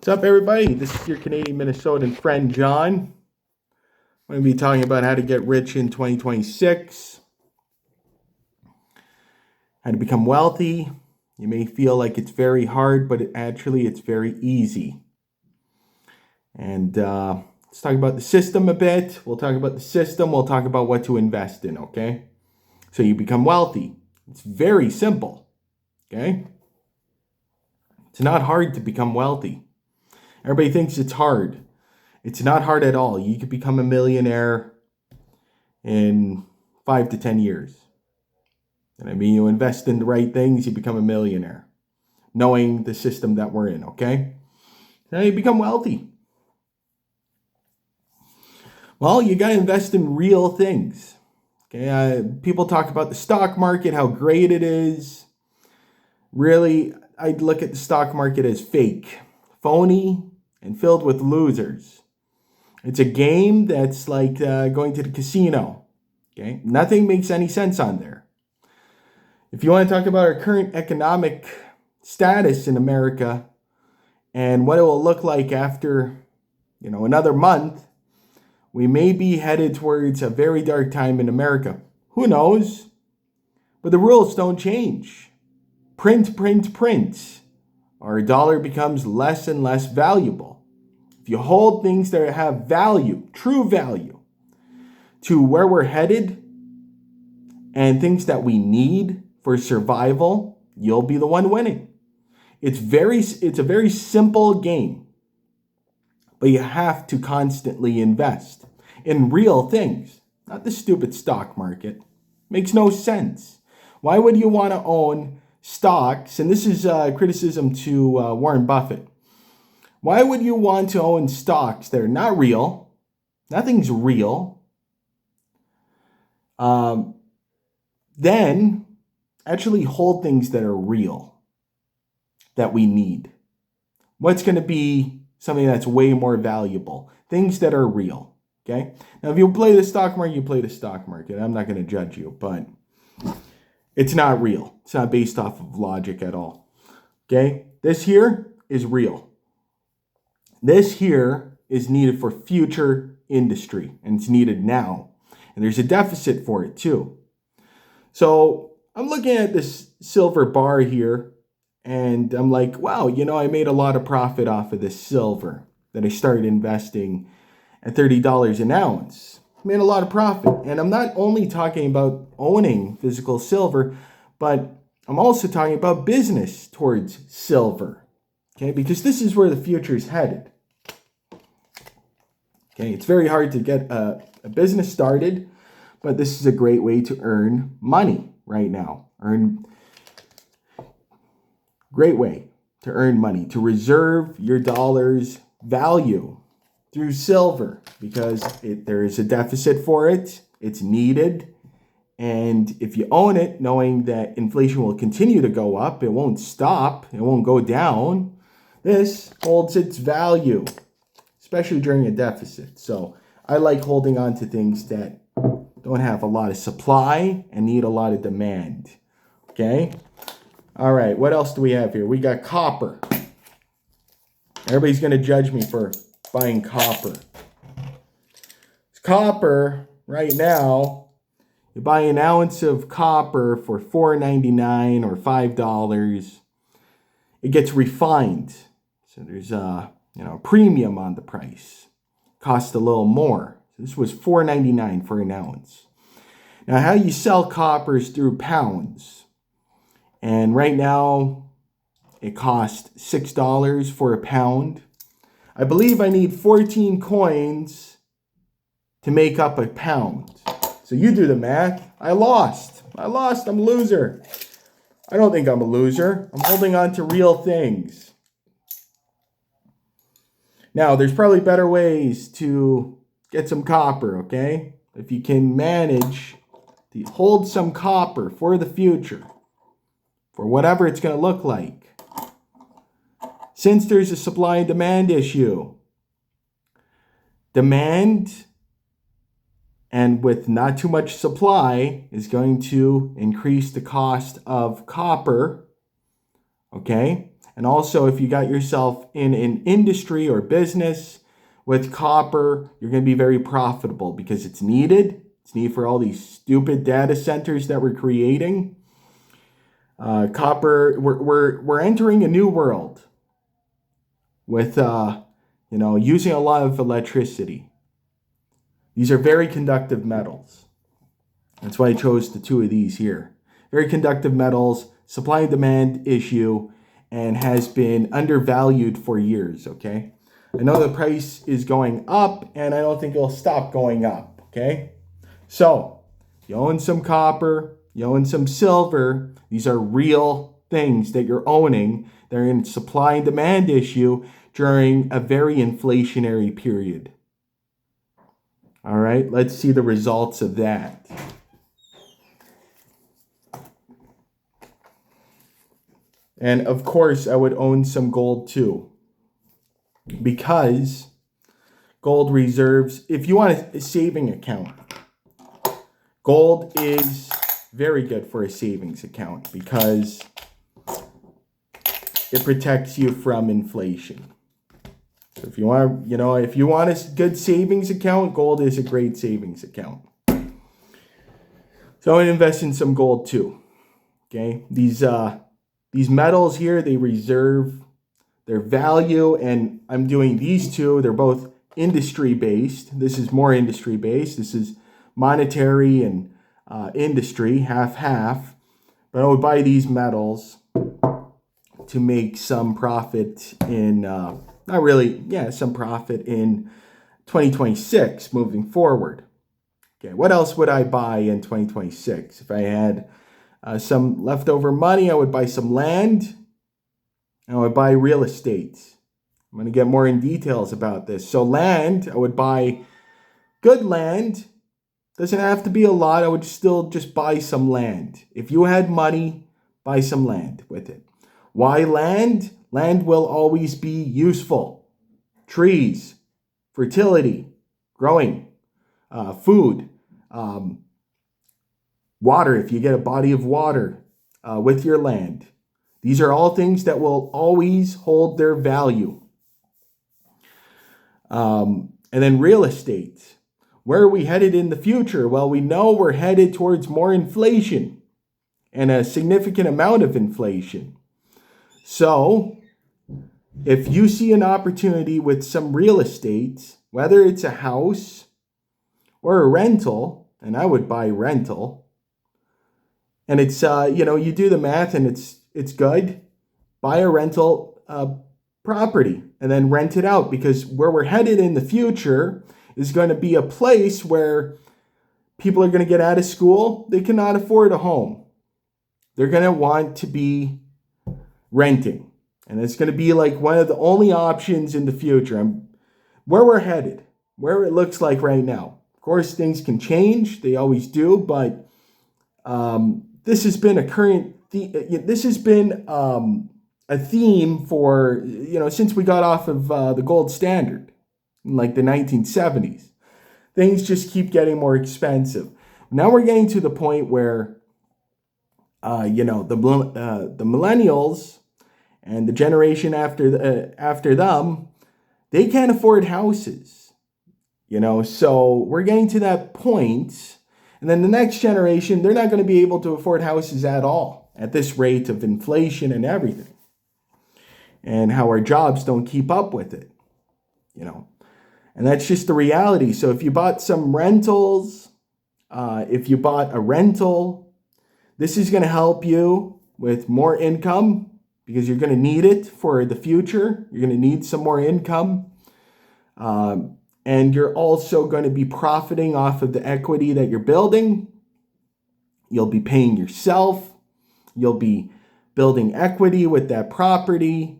What's up, everybody? This is your Canadian Minnesotan friend, John. I'm going to be talking about how to get rich in 2026, how to become wealthy. You may feel like it's very hard, but it's very easy. And let's talk about the system a bit. We'll talk about the system. We'll talk about what to invest in, okay? So you become wealthy. It's very simple, okay? It's not hard to become wealthy. Everybody thinks it's hard. It's not hard at all. You could become a millionaire in 5 to 10 years. And I mean, you invest in the right things, you become a millionaire, knowing the system that we're in, okay? Now you become wealthy. Well, you got to invest in real things. Okay, people talk about the stock market, how great it is. Really, I'd look at the stock market as fake, phony, and filled with losers. It's a game that's like going to the casino. Okay, nothing makes any sense on there. If you want to talk about our current economic status in America and what it will look like after, another month, we may be headed towards a very dark time in America. Who knows? But the rules don't change. Print, print, print. Our dollar becomes less and less valuable. If you hold things that have value, true value, to where we're headed and things that we need for survival, you'll be the one winning. It's a very simple game, but you have to constantly invest in real things, not the stupid stock market. Makes no sense. Why would you want to own stocks? And this is criticism to Warren Buffett. Why would you want to own stocks that are not real? Nothing's real. Then actually hold things that are real, that we need. What's going to be something that's way more valuable? Things that are real. Okay? Now, if you play the stock market, you play the stock market. I'm not going to judge you, but it's not real. It's not based off of logic at all. Okay? This here is real. This here is needed for future industry, and it's needed now. And there's a deficit for it too. So I'm looking at this silver bar here, and I'm like, wow, I made a lot of profit off of this silver that I started investing at $30 an ounce. I made a lot of profit. And I'm not only talking about owning physical silver, but I'm also talking about business towards silver. Okay, because this is where the future is headed. Okay, it's very hard to get a business started, but this is a great way to earn money right now. Great way to earn money, to reserve your dollar's value through silver, because there is a deficit for it. It's needed. And if you own it, knowing that inflation will continue to go up, it won't stop, it won't go down, this holds its value, especially during a deficit. So I like holding on to things that don't have a lot of supply and need a lot of demand. Okay? All right, what else do we have here? We got copper. Everybody's going to judge me for buying copper. Copper, right now, you buy an ounce of copper for $4.99 or $5. It gets refined. So there's a premium on the price. Costs a little more. So this was $4.99 for an ounce. Now, how you sell copper is through pounds. And right now, it costs $6 for a pound. I believe I need 14 coins to make up a pound. So you do the math. I lost. I'm a loser. I don't think I'm a loser. I'm holding on to real things. Now, there's probably better ways to get some copper, okay? If you can manage to hold some copper for the future, for whatever it's going to look like. Since there's a supply and demand issue, demand and with not too much supply is going to increase the cost of copper, okay? And also, if you got yourself in an industry or business with copper, you're going to be very profitable because it's needed. It's needed for all these stupid data centers that we're creating. Copper, we're entering a new world with using a lot of electricity. These are very conductive metals. That's why I chose the two of these here. Very conductive metals, supply and demand issue, and has been undervalued for years, okay? I know the price is going up, and I don't think it'll stop going up, okay? So, you own some copper, you own some silver. These are real things that you're owning. They're in supply and demand issue during a very inflationary period. All right, let's see the results of that. And of course, I would own some gold too, because gold reserves, if you want a saving account, gold is very good for a savings account because it protects you from inflation. So if you want a good savings account, gold is a great savings account. So I invest in some gold too. Okay, these metals here, they reserve their value, and I'm doing these two. They're both industry based. This is more industry based. This is monetary and industry, half. But I would buy these metals to make some profit in, some profit in 2026 moving forward. Okay, what else would I buy in 2026? If I had some leftover money, I would buy some land. I would buy real estate. I'm going to get more in details about this. So land, I would buy good land. Doesn't have to be a lot. I would still just buy some land. If you had money, buy some land with it. Why land? Land will always be useful. Trees, fertility, growing, food, water, if you get a body of water with your land. These are all things that will always hold their value. And then real estate. Where are we headed in the future? Well, we know we're headed towards more inflation and a significant amount of inflation. So if you see an opportunity with some real estate, whether it's a house or a rental, and I would buy rental, and it's, you do the math and it's good, buy a rental property and then rent it out, because where we're headed in the future is going to be a place where people are going to get out of school. They cannot afford a home. They're going to want to be renting. And it's going to be like one of the only options in the future. Where we're headed, where it looks like right now. Of course, things can change. They always do. But this has been a theme for, since we got off of the gold standard in like the 1970s. Things just keep getting more expensive. Now we're getting to the point where, the millennials and the generation after them, they can't afford houses. So we're getting to that point. And then the next generation, they're not going to be able to afford houses at all at this rate of inflation and everything. And how our jobs don't keep up with it, And that's just the reality. So if you bought some rentals, if you bought a rental, this is going to help you with more income because you're going to need it for the future. You're going to need some more income. And you're also going to be profiting off of the equity that you're building. You'll be paying yourself. You'll be building equity with that property.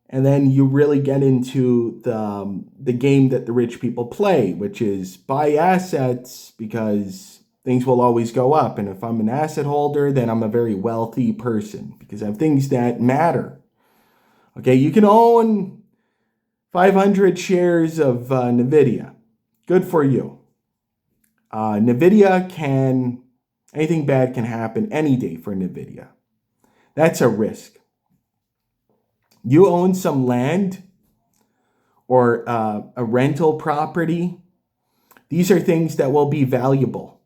And then you really get into the game that the rich people play, which is buy assets because things will always go up. And if I'm an asset holder, then I'm a very wealthy person because I have things that matter. Okay, you can own 500 shares of NVIDIA. Good for you. Anything bad can happen any day for NVIDIA. That's a risk. You own some land or a rental property. These are things that will be valuable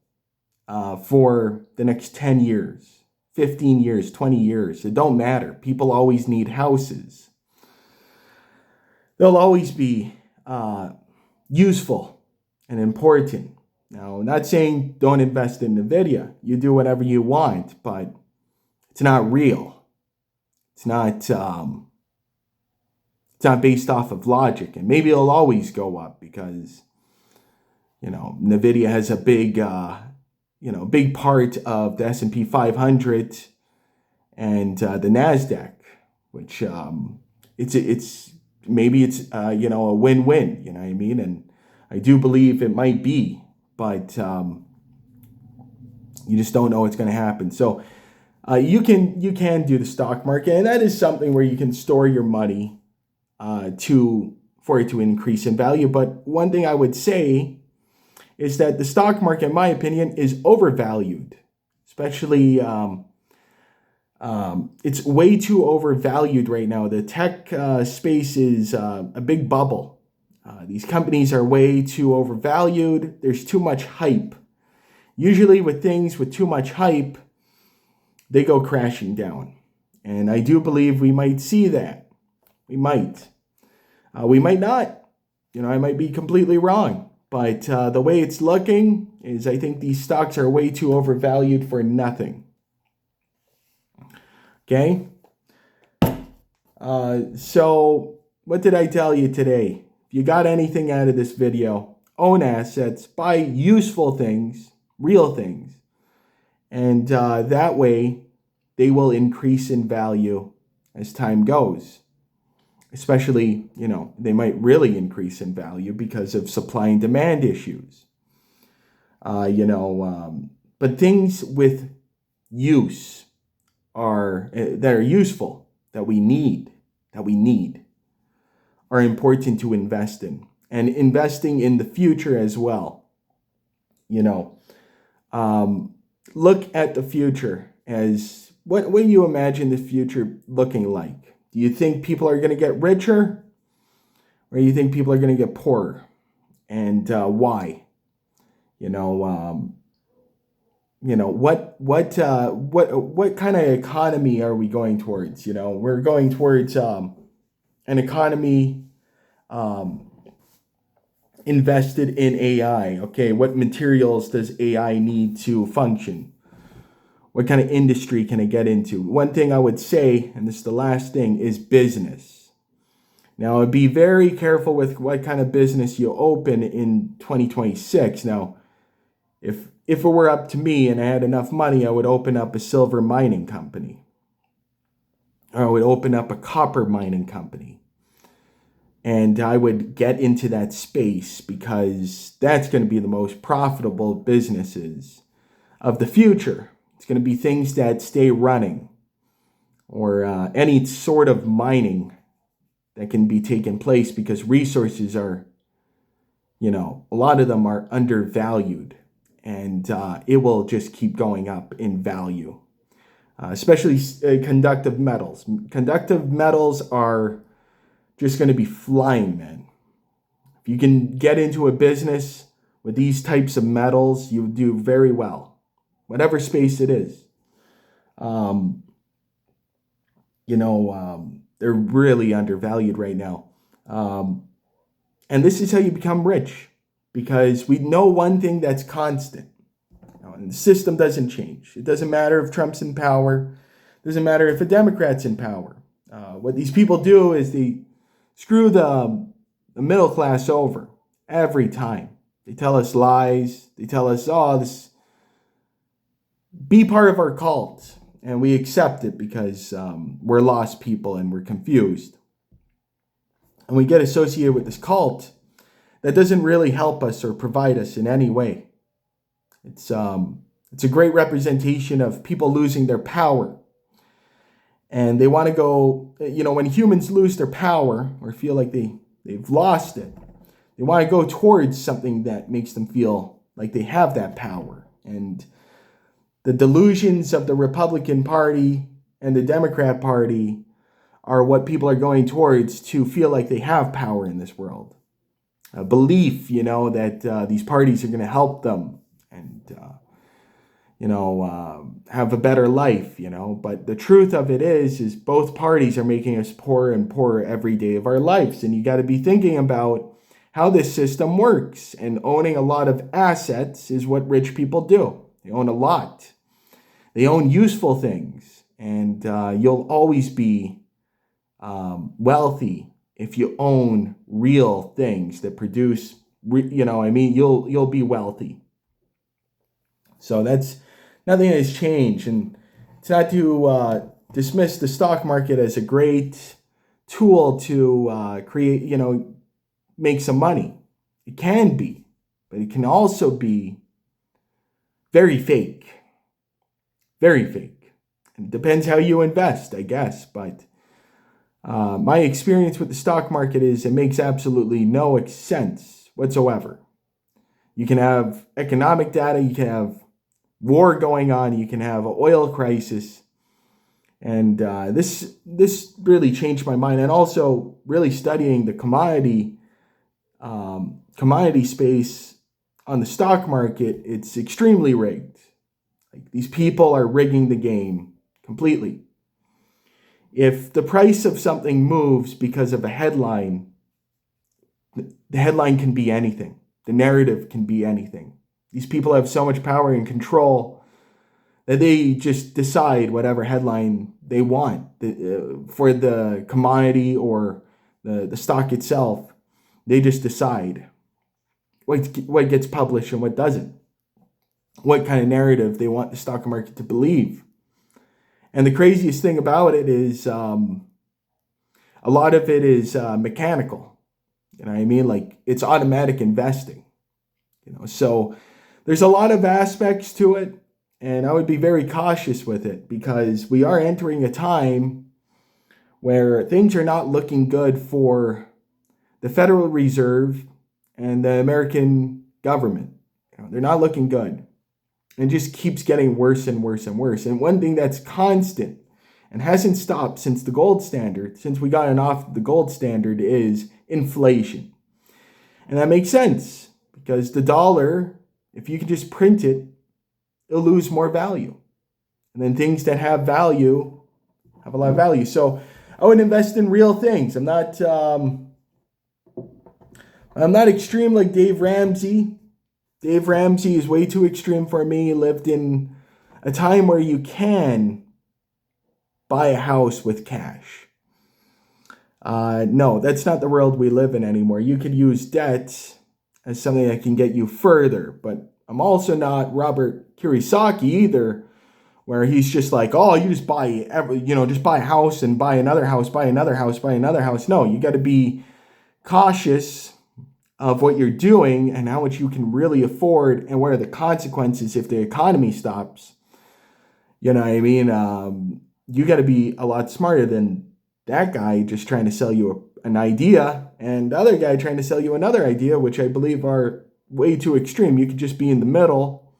for the next 10 years, 15 years, 20 years. It don't matter. People always need houses. They'll always be useful and important. Now, I'm not saying don't invest in NVIDIA. You do whatever you want, but it's not real. It's not based off of logic. And maybe it'll always go up because, NVIDIA has a big part of the S&P 500 and the NASDAQ, which it's maybe it's a win-win, you know what I mean? And I do believe it might be, but you just don't know what's going to happen. So you can do the stock market, and that is something where you can store your money for it to increase in value. But one thing I would say is that the stock market, in my opinion, is overvalued, especially it's way too overvalued right now. The tech space is a big bubble. These companies are way too overvalued. There's too much hype. Usually with things with too much hype, they go crashing down. And I do believe we might see that. We might. We might not. I might be completely wrong. But the way it's looking is I think these stocks are way too overvalued for nothing. Okay? So what did I tell you today? If you got anything out of this video, own assets, buy useful things, real things. And that way, they will increase in value as time goes. Especially, they might really increase in value because of supply and demand issues. But things with use that are useful, that we need, are important to invest in. And investing in the future as well. Look at the future as what do you imagine the future looking like? Do you think people are going to get richer, or do you think people are going to get poorer? And why? What kind of economy are we going towards? We're going towards an economy invested in AI. Okay, what materials does AI need to function? What kind of industry can it get into? One thing I would say, and this is the last thing, is business. Now, be very careful with what kind of business you open in 2026. Now, if it were up to me and I had enough money, I would open up a silver mining company. Or I would open up a copper mining company. And I would get into that space because that's going to be the most profitable businesses of the future. It's going to be things that stay running, or any sort of mining that can be taken place because resources are, a lot of them are undervalued, and it will just keep going up in value, especially conductive metals. Conductive metals are just going to be flying, man. If you can get into a business with these types of metals, you do very well. Whatever space it is. They're really undervalued right now. And this is how you become rich, because we know one thing that's constant. And the system doesn't change. It doesn't matter if Trump's in power. It doesn't matter if a Democrat's in power. What these people do is they screw the middle class over every time. They tell us lies. They tell us, be part of our cult, and we accept it because we're lost people and we're confused. And we get associated with this cult that doesn't really help us or provide us in any way. It's a great representation of people losing their power. And they want to go, when humans lose their power or feel like they've lost it, they want to go towards something that makes them feel like they have that power. And the delusions of the Republican Party and the Democrat Party are what people are going towards to feel like they have power in this world. A belief, that these parties are going to help them and, have a better life, But the truth of it is both parties are making us poorer and poorer every day of our lives. And you got to be thinking about how this system works. And owning a lot of assets is what rich people do. They own a lot. They own useful things. And you'll always be wealthy if you own real things that produce, you'll be wealthy. So that's nothing has changed. And it's not to dismiss the stock market as a great tool to create, make some money. It can be, but it can also be very fake. Very fake. It depends how you invest, I guess. But my experience with the stock market is it makes absolutely no sense whatsoever. You can have economic data, you can have war going on, you can have an oil crisis. And this really changed my mind. And also really studying the commodity space on the stock market, it's extremely rigged. Like, these people are rigging the game completely. If the price of something moves because of a headline, the headline can be anything. The narrative can be anything. These people have so much power and control that they just decide whatever headline they want for the commodity or the stock itself. They just decide what gets published and what doesn't. What kind of narrative they want the stock market to believe. And the craziest thing about it is a lot of it is mechanical. You know what I mean? Like, it's automatic investing. So there's a lot of aspects to it, and I would be very cautious with it because we are entering a time where things are not looking good for the Federal Reserve and the American government. They're not looking good. It just keeps getting worse and worse and worse. And one thing that's constant and hasn't stopped since the gold standard, since we got off the gold standard, is inflation. And that makes sense because the dollar, if you can just print it, it'll lose more value. And then things that have value have a lot of value. So I would invest in real things. I'm not extreme like Dave Ramsey. Dave Ramsey is way too extreme for me. He lived in a time where you can buy a house with cash. No, that's not the world we live in anymore. You could use debt as something that can get you further. But I'm also not Robert Kiyosaki either, where he's just like, oh, you just buy just buy a house and buy another house, buy another house, buy another house. No, you got to be cautious of what you're doing and how much you can really afford and what are the consequences if the economy stops. You know what I mean? You got to be a lot smarter than that guy just trying to sell you an idea and the other guy trying to sell you another idea, which I believe are way too extreme. You could just be in the middle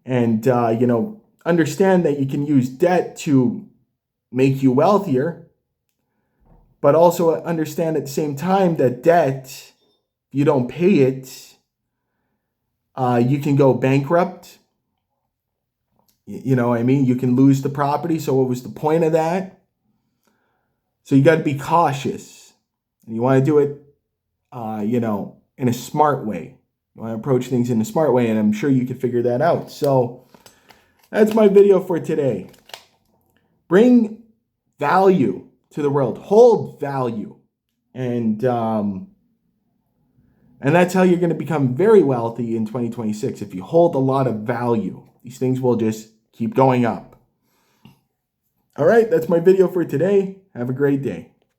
and, understand that you can use debt to make you wealthier, but also understand at the same time that debt, if you don't pay it, you can go bankrupt. You know what I mean? You can lose the property. So what was the point of that? So you got to be cautious. And you want to do it, in a smart way. You want to approach things in a smart way, and I'm sure you can figure that out. So that's my video for today. Bring value to the world. Hold value. And that's how you're going to become very wealthy in 2026. If you hold a lot of value, these things will just keep going up. All right, that's my video for today. Have a great day.